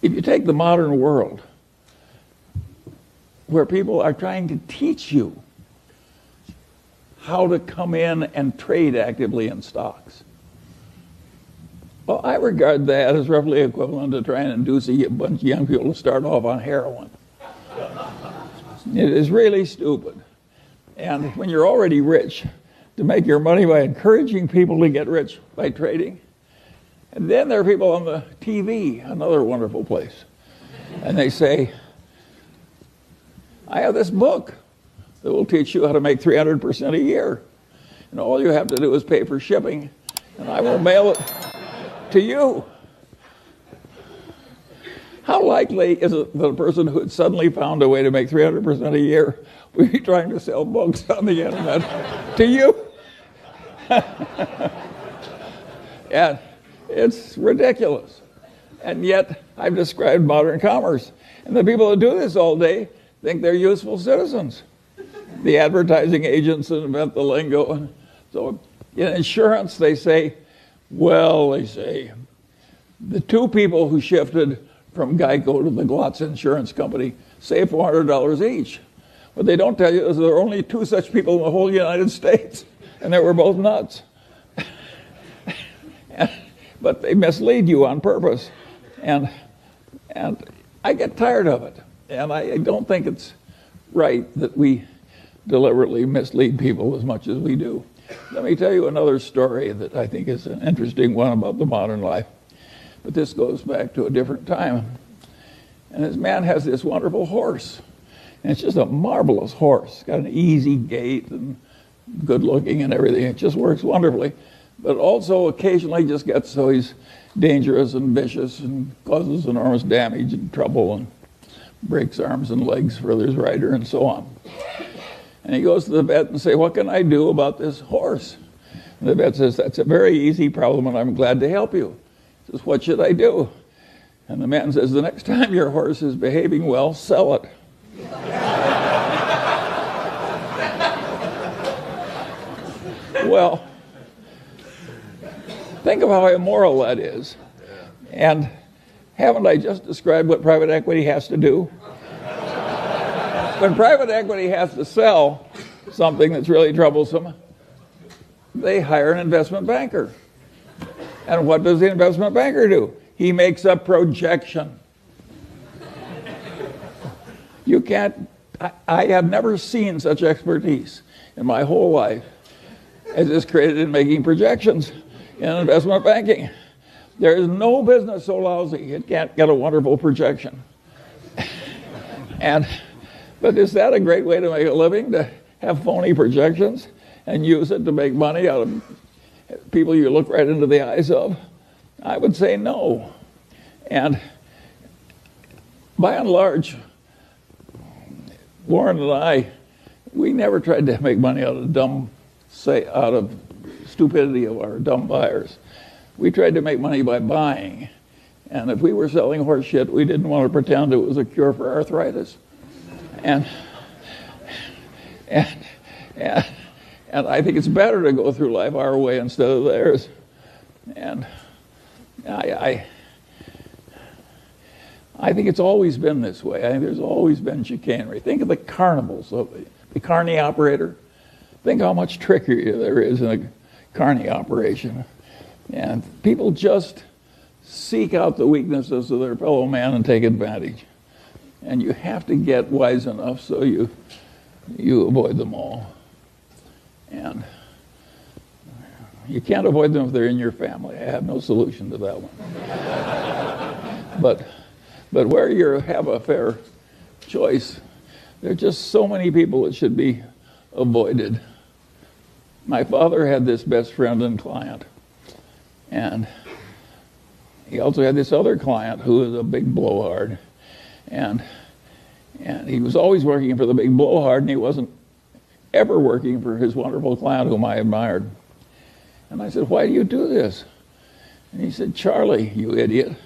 if you take the modern world, where people are trying to teach you how to come in and trade actively in stocks, well, I regard that as roughly equivalent to trying to induce a bunch of young people to start off on heroin. It is really stupid. And when you're already rich, to make your money by encouraging people to get rich by trading. And then there are people on the TV, another wonderful place. And they say, I have this book that will teach you how to make 300% a year. And all you have to do is pay for shipping, and I will mail it to you. How likely is it that a person who had suddenly found a way to make 300% a year would be trying to sell books on the internet to you? And it's ridiculous. And yet, I've described modern commerce. And the people that do this all day think they're useful citizens. The advertising agents that invent the lingo. And so in insurance, they say, the two people who shifted from Geico to the Glotz Insurance Company saved $400 each. What they don't tell you is there are only two such people in the whole United States, and they were both nuts. But they mislead you on purpose. And I get tired of it. And I don't think it's right that we deliberately mislead people as much as we do. Let me tell you another story that I think is an interesting one about the modern life. But this goes back to a different time. And this man has this wonderful horse. And it's just a marvelous horse. It's got an easy gait and good looking and everything. It just works wonderfully. But also occasionally just gets so he's dangerous and vicious and causes enormous damage and trouble and breaks arms and legs for his rider and so on. And he goes to the vet and says, what can I do about this horse? And the vet says, that's a very easy problem and I'm glad to help you. He says, what should I do? And the man says, the next time your horse is behaving well, sell it. Well, think of how immoral that is. And haven't I just described what private equity has to do? When private equity has to sell something that's really troublesome, they hire an investment banker. And what does the investment banker do? He makes a projection. You can't, I have never seen such expertise in my whole life as is created in making projections in investment banking. There is no business so lousy it can't get a wonderful projection. But is that a great way to make a living, to have phony projections and use it to make money out of people you look right into the eyes of? I would say no. And by and large, Warren and I, we never tried to make money out of stupidity of our dumb buyers. We tried to make money by buying. And if we were selling horse shit, we didn't want to pretend it was a cure for arthritis. And I think it's better to go through life our way instead of theirs. And I think it's always been this way. I think there's always been chicanery. Think of the carnivals, of the carny operator. Think how much trickery there is in a carny operation. And people just seek out the weaknesses of their fellow man and take advantage. And you have to get wise enough so you avoid them all. And you can't avoid them if they're in your family. I have no solution to that one. But where you have a fair choice, there are just so many people that should be avoided. My father had this best friend and client. And he also had this other client who was a big blowhard. And he was always working for the big blowhard, and he wasn't ever working for his wonderful client whom I admired. And I said, why do you do this? And he said, Charlie, you idiot.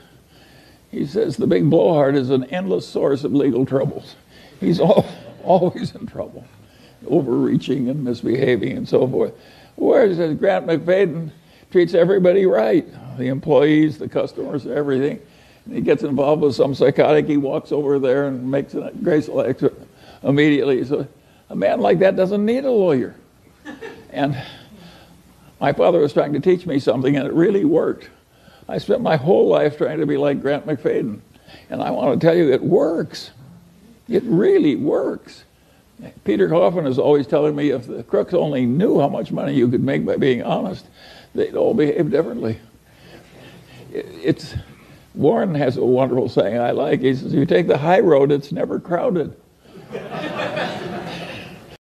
He says, the big blowhard is an endless source of legal troubles. He's always in trouble, overreaching and misbehaving and so forth. Whereas Grant McFadden treats everybody right, the employees, the customers, everything. He gets involved with some psychotic. He walks over there and makes a graceful exit immediately. So a man like that doesn't need a lawyer. And my father was trying to teach me something, and it really worked. I spent my whole life trying to be like Grant McFadden. And I want to tell you, it works. It really works. Peter Coffin is always telling me if the crooks only knew how much money you could make by being honest, they'd all behave differently. Warren has a wonderful saying I like. He says, you take the high road, it's never crowded.